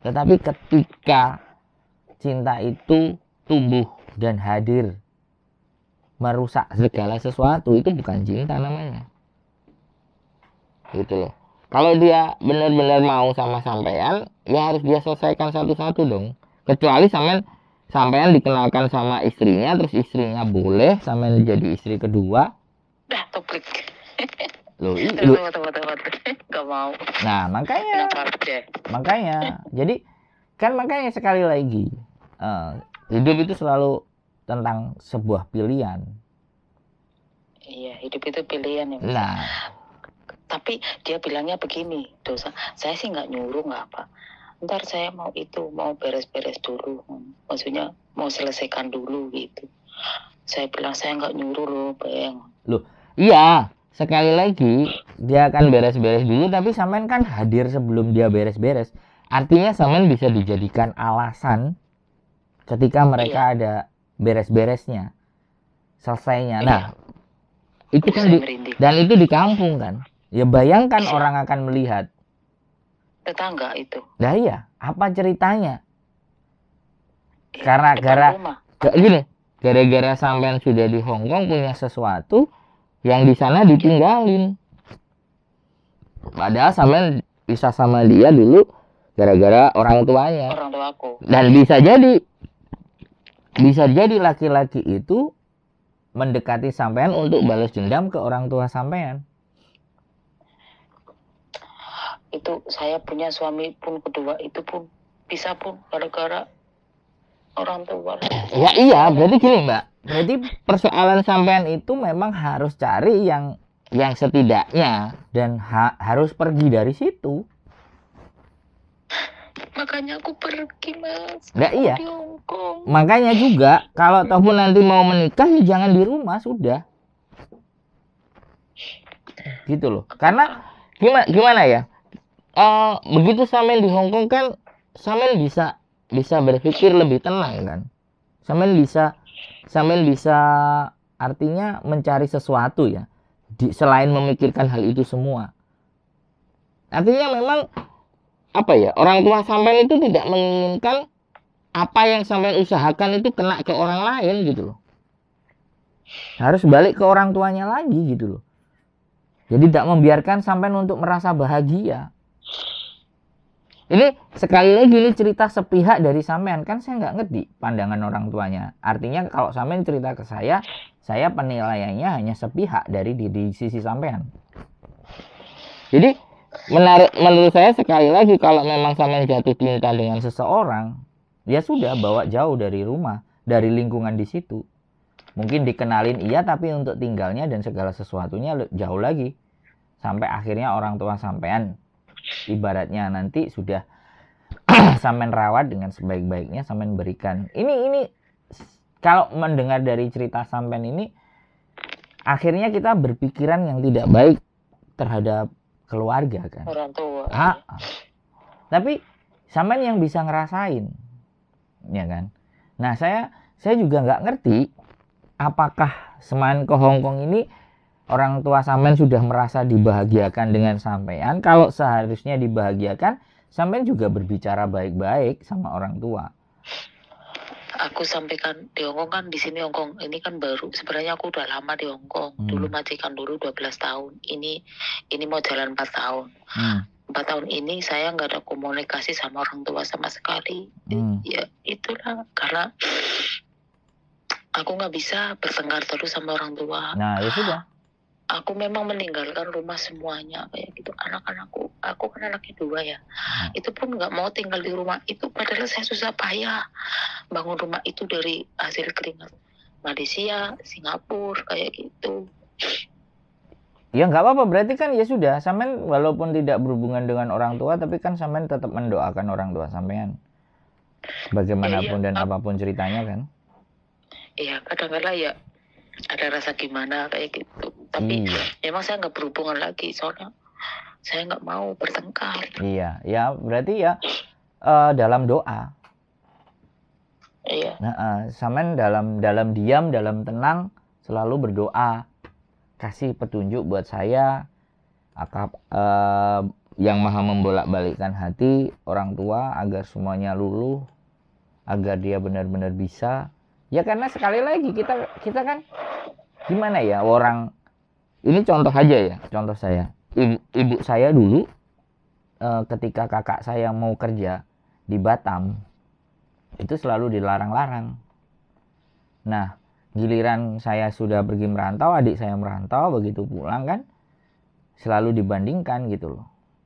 Tetapi ketika cinta itu tumbuh dan hadir merusak segala sesuatu, itu bukan cinta namanya. Gitu loh. Kalau dia benar-benar mau sama sampean, ya harus dia selesaikan satu-satu dong. Kecuali sampean dikenalkan sama istrinya, terus istrinya boleh sampean jadi istri kedua. Dah topik. Loh, Gak mau. Nah, makanya makanya sekali lagi, hidup itu selalu tentang sebuah pilihan. Iya, hidup itu pilihan ya. Nah, tapi dia bilangnya begini, dosa. Saya sih nggak nyuruh, nggak apa. Ntar saya mau beres-beres dulu. Maksudnya mau selesaikan dulu gitu. Saya bilang saya nggak nyuruh loh, Bang. Loh, iya. Sekali lagi, dia akan beres-beres dulu, tapi sampean kan hadir sebelum dia beres-beres. Artinya sampean bisa dijadikan alasan ketika mereka ada beres-beresnya, selesainya. Nah, itu kan dan itu di kampung kan. Ya bayangkan orang akan melihat. Tetangga itu. Nah iya, apa ceritanya? Gara-gara sampean sudah di Hong Kong punya sesuatu yang di sana ditinggalin. Padahal sampean bisa sama dia dulu gara-gara orang tuanya. Orang tuaku. Dan bisa jadi laki-laki itu mendekati sampean untuk balas dendam ke orang tua sampean. Itu saya punya suami pun kedua itu pun bisa pun gara-gara orang tua. Ya iya, berarti gini Mbak. Berarti persoalan sampean itu memang harus cari yang setidaknya dan harus pergi dari situ. Makanya aku pergi, Mas. Nah, iya. Makanya juga kalau ataupun nanti mau menikah ya jangan di rumah, sudah. Gitu loh. Karena gimana ya? Begitu sampean di Hong Kong kan sampean bisa berpikir lebih tenang kan. Sampean bisa artinya mencari sesuatu ya. Selain memikirkan hal itu semua. Artinya memang apa ya, orang tua sampean itu tidak menginginkan apa yang sampean usahakan itu kena ke orang lain gitu loh. Harus balik ke orang tuanya lagi gitu loh. Jadi tidak membiarkan sampean untuk merasa bahagia. Ini sekali lagi ini cerita sepihak dari sampean, kan saya nggak ngerti pandangan orang tuanya. Artinya kalau sampean cerita ke saya penilaiannya hanya sepihak dari di sisi sampean. Jadi menurut saya sekali lagi kalau memang sampean jatuh cinta dengan seseorang, ya sudah bawa jauh dari rumah, dari lingkungan di situ. Mungkin dikenalin iya, tapi untuk tinggalnya dan segala sesuatunya jauh lagi. Sampai akhirnya orang tua sampean ibaratnya nanti sudah sampean rawat dengan sebaik-baiknya, sampean berikan. Ini kalau mendengar dari cerita sampean ini, akhirnya kita berpikiran yang tidak baik terhadap keluarga kan. Orang tua. Tapi sampean yang bisa ngerasain, ya kan. Nah saya juga nggak ngerti apakah semain ke Hong Kong ini orang tua sampean sudah merasa dibahagiakan dengan sampean. Kalau seharusnya dibahagiakan, sampean juga berbicara baik-baik sama orang tua. Aku sampaikan di Hong Kong kan, di sini Hong Kong ini kan baru. Sebenarnya aku udah lama di Hong Kong. Dulu majikan dulu 12 tahun. Ini mau jalan 4 tahun. 4 tahun ini saya nggak ada komunikasi sama orang tua sama sekali. Ya itulah karena aku nggak bisa bertengkar terus sama orang tua. Nah ya sudah. Aku memang meninggalkan rumah semuanya kayak gitu. Anak-anakku, aku kan anaknya 2 ya. Itu pun nggak mau tinggal di rumah itu. Padahal saya susah payah bangun rumah itu dari hasil keringat. Malaysia, Singapura kayak gitu. Ya nggak apa-apa, berarti kan ya sudah. Sampean walaupun tidak berhubungan dengan orang tua, tapi kan sampean tetap mendoakan orang tua sampean. Bagaimanapun dan apapun ceritanya kan. Iya, kadang-kadang ya ada rasa gimana kayak gitu. Tapi memang saya nggak berhubungan lagi soalnya saya nggak mau bertengkar. Iya, ya berarti ya dalam doa. Iya. Nah, sampean dalam diam, dalam tenang selalu berdoa, kasih petunjuk buat saya, yang maha membolak-balikkan hati orang tua agar semuanya luluh, agar dia benar-benar bisa. Ya karena sekali lagi kita kan gimana ya, orang ini contoh aja ya, contoh saya. Ibu saya dulu ketika kakak saya mau kerja di Batam itu selalu dilarang-larang. Nah, giliran saya sudah pergi merantau, adik saya merantau, begitu pulang kan selalu dibandingkan gitu loh.